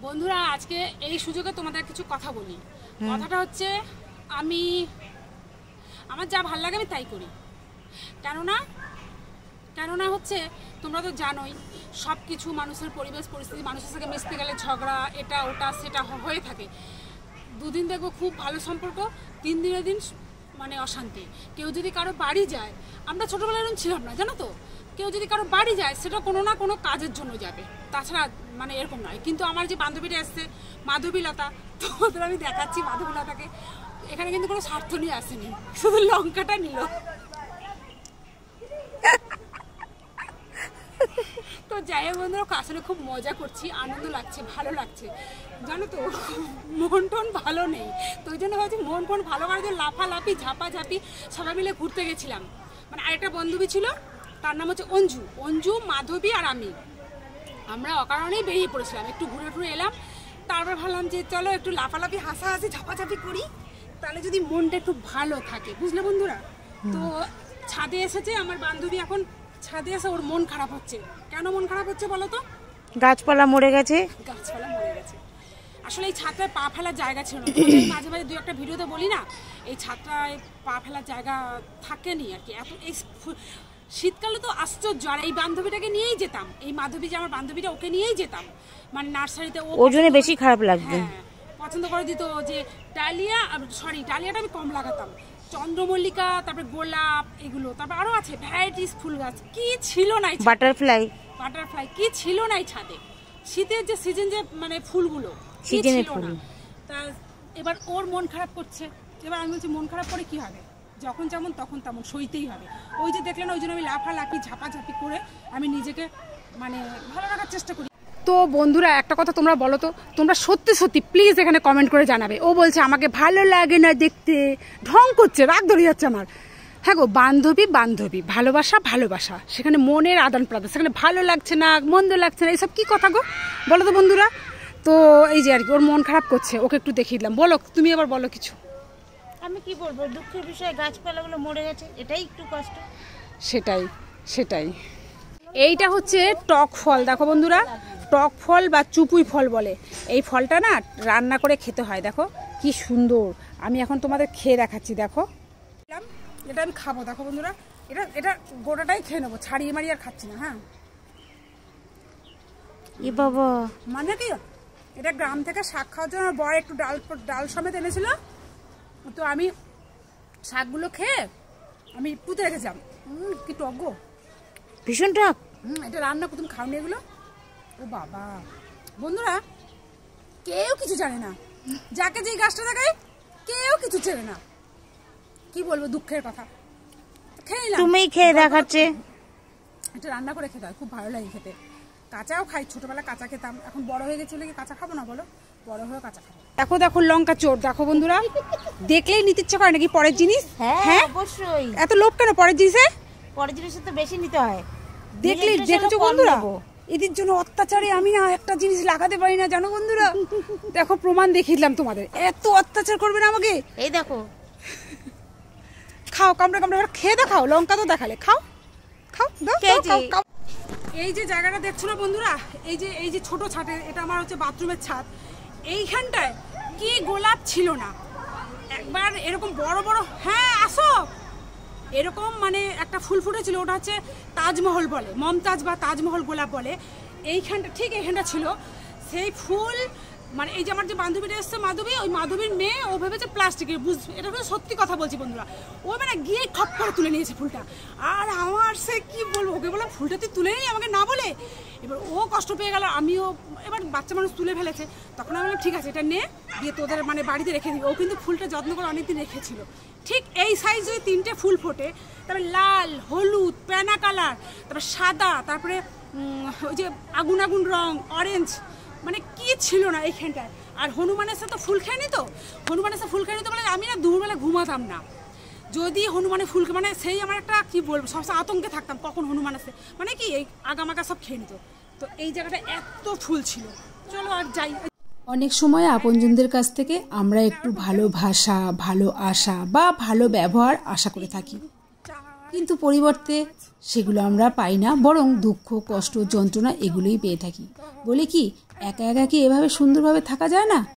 বন্ধুরা আজকে এই সুযোগে তোমাদের কিছু কথা বলি। কথাটা হচ্ছে আমার যা ভালো লাগে আমি তাই করি। কেননা হচ্ছে তোমরা তো জানোই সব কিছু মানুষের পরিবেশ পরিস্থিতি, মানুষের সাথে মিশতে গেলে ঝগড়া, এটা ওটা সেটা হয়ে থাকে। দুদিন দেখবো খুব ভালো সম্পর্ক, 3 দিনের দিন মানে অশান্তি। কেউ যদি কারো বাড়ি যায়, আমরা ছোটোবেলায় এরকম ছিলাম না জানো তো, কেউ যদি কারো বাড়ি যায় সেটা কোনো না কোনো কাজের জন্য যাবে, তাছাড়া মানে এরকম নয়। কিন্তু আমার যে বান্ধবীটা এসছে মাধবীলতা, তো ওদের আমি দেখাচ্ছি মাধবীলতাকে, এখানে কিন্তু কোনো স্বার্থ নিয়ে আসেনি, শুধু লঙ্কাটা নিল। তো যাই হোক বন্ধুরা, আসলে খুব মজা করছি, আনন্দ লাগছে, ভালো লাগছে জানো তো। মন টন ভালো নেই, তো ওই জন্য ভাবছি মন ফোন ভালো করার জন্য লাফালাফি ঝাপাঝাপি সবাই মিলে ঘুরতে গেছিলাম। মানে আরেকটা বান্ধবী ছিল, তার নাম হচ্ছে অঞ্জু, মাধবী আর আমরা অকারণেই বেরিয়ে পড়েছিলাম, একটু ঘুরে ঘুরে এলাম। তারপর ভাবলাম যে চলো একটু লাফালাফি হাসাহাসি ঝাপাঝাপি করি, তাহলে যদি মনটা একটু ভালো থাকে, বুঝলে বন্ধুরা। তো ছাদে এসেছে আমার বান্ধবী, এখন ছাদে এসে ওর মন খারাপ হচ্ছে। কেন মন খারাপ হচ্ছে বলো তো? গাছপালা মরে গেছে। আসলে এই ছাদটায় পা ফেলার জায়গা ছিল না। মাঝে মাঝে 2-1 ভিডিওতে বলি না, এই ছাদটায় পা ফেলার জায়গা থাকেনি আর কি। এত এই শীতকালে তো আশ্চর্য। আর এই বান্ধবীটাকে নিয়েই যেতাম, এই মাধবী যে আমার বান্ধবীটা, ওকে নিয়েই যেতাম মানে নার্সারিতে। ওর জন্য বেশি খারাপ লাগবে। পছন্দ করে দিত যে ডালিয়াটা আমি কম লাগাতাম, চন্দ্রমল্লিকা, তারপরে গোলাপ, এগুলো, তারপর আরো আছে ভ্যারাইটিস ফুল গাছ। কি ছিল না, বাটারফ্লাই কি ছিল না এই ছাদে। শীতের যে সিজন, যে মানে ফুলগুলো সিজনের ফুল। তা এবার ওর মন খারাপ করছে। এবার আমি বলছি মন খারাপ করে কি হবে, যখন যেমন তখন তেমন সইতেই হবে। ওই যে দেখলেন, ওই জন্য আমি লাফালাফি ঝাপাঝাপি করে আমি নিজেকে মানে ভালো রাখার চেষ্টা করি। তো বন্ধুরা একটা কথা তোমরা বলো তো, তোমরা সত্যি সত্যি প্লিজ এখানে কমেন্ট করে জানাবে। ও বলছে আমাকে ভালো লাগে না দেখতে, ঢং করছে, রাগ ধরে যাচ্ছে আমার। হ্যাঁ গো, বান্ধবী ভালোবাসা, সেখানে মনের আদান প্রদান, সেখানে ভালো লাগছে না, মন্দ লাগছে না, এইসব কি কথা গো বলো তো বন্ধুরা। তো এই যে আর কি, ওর মন খারাপ করছে, ওকে একটু দেখিয়ে দিলাম। বলো তুমি এবার, বলো কিছু। আমি কি বলবো, দুঃখের বিষয়, গাছপালাগুলো মরে গেছে, এটাই একটু কষ্ট। সেটাই এইটা হচ্ছে টক ফল, দেখো বন্ধুরা, টক ফল বা চুপুই ফল বলে। এই ফলটা না রান্না করে খেতে হয়, দেখো কি সুন্দর। আমি এখন তোমাদের খেয়ে দেখাচ্ছি, দেখো এটা আমি খাবো, দেখো বন্ধুরা, এটা গোটাটাই খেয়ে নেবো, ছাড়িয়ে মারিয়ে আর খাচ্ছি না। হ্যাঁ এ বাবা, মানে কি, এটা গ্রাম থেকে শাক খাওয়ার জন্য বড় একটু ডাল সমেত এনেছিল, তো আমি শাকগুলো খেয়ে আমি পুঁতে রেখেছিলাম। কি টক গো, ভীষণ টক। এটা রান্না তুমি খাওনি এগুলো? ও বাবা বন্ধুরা, কেউ কিছু জানে না, যাকে যে গাছটা দেখায় কেউ কিছু চেনে না, কি বলবো, দুঃখের কথা। তুমি খেয়ে দেখাচ্ছে। এটা রান্না করে খেতে হয়, খুব ভালো লাগে খেতে। কাঁচাও খাই, ছোটবেলা কাঁচা খেতাম, এখন বড় হয়ে গেছে বলে কাঁচা খাবো না বলো, বড় হয়ে কাঁচা খাবো। দেখো লঙ্কা চোর, দেখো বন্ধুরা, দেখলেই নিতে ইচ্ছে করে নাকি পরের জিনিস। হ্যাঁ অবশ্যই, এত লোভ কেন পরের জিনিসে? পরের জিনিসে তো বেশি নিতে হয়। দেখলেই দেখেছো বন্ধুরা, এদের জন্য অত্যাচারে আমি না একটা জিনিস লাগাতে পারি না জানো বন্ধুরা। দেখো প্রমাণ দেখিয়ে দিলাম তোমাদের, এত অত্যাচার করবে না আমাকে। এই দেখো, খাও, কামড়ে খেয়ে দেখাও, লঙ্কা তো দেখালে, খাও। এই যে জায়গাটা দেখছো না বন্ধুরা, এই যে ছোট ছাদে, এটা আমার হচ্ছে বাথরুমের ছাদ। এইখানটায় কি গোলাপ ছিল না একবার, এরকম বড় বড়, হ্যাঁ আসো, এরকম মানে একটা ফুল ফুটেছিল, ওটা হচ্ছে তাজমহল বলে, মমতাজ বা তাজমহল গোলাপ বলে। এইখানটা ঠিক এইখানটা ছিল সেই ফুল। মানে এই যে আমার যে বান্ধবীটা এসছে মাধবী, ওই মাধবীর মেয়ে, ও ভেবেছে প্লাস্টিকের, এটা তো সত্যি কথা বলছি বন্ধুরা, ও মানে গিয়ে খপ করে তুলে নিয়েছে ফুলটা। আর আমার সে কি বলবো, ওকে বললাম ফুলটা তুই তুলে নিই আমাকে না বলে। এবার ও কষ্ট পেয়ে গেল, আমিও, এবার বাচ্চা মানুষ তুলে ফেলেছে, তখন আমি বললাম ঠিক আছে এটা নে, দিয়ে তোদের মানে বাড়িতে রেখে দিবি। ও কিন্তু ফুলটা যত্ন করে অনেকদিন রেখেছিল। ঠিক এই সাইজ যদি 3টে ফুল ফোটে, তারপরে লাল, হলুদ, প্যানা কালার, তারপরে সাদা, তারপরে ওই যে আগুন রং, অরেঞ্জ, মানে কি ছিল না এইখানটায়। আর হনুমানের সাথে ফুল খেয়ে নিত, বলে আমি না দুপুরবেলা ঘুমাতাম না যদি হনুমানের ফুল, মানে সেই আমার একটা কি বলবো, সবসময় আতঙ্কে থাকতাম কখন হনুমান আসে, মানে কি এই আগামাগা সব খেয়ে নিত। তো এই জায়গাটা এত ফুল ছিল। চলো আর যাই। অনেক সময় আপনজনদের কাছ থেকে আমরা একটু ভালো ভাষা, ভালো আশা বা ভালো ব্যবহার আশা করে থাকি, কিন্তু পরিবর্তে সেগুলো আমরা পাই না, বরং দুঃখ, কষ্ট, যন্ত্রণা এগুলোই পেয়ে থাকি। বলে কি একা একা কি এভাবে সুন্দরভাবে থাকা যায় না?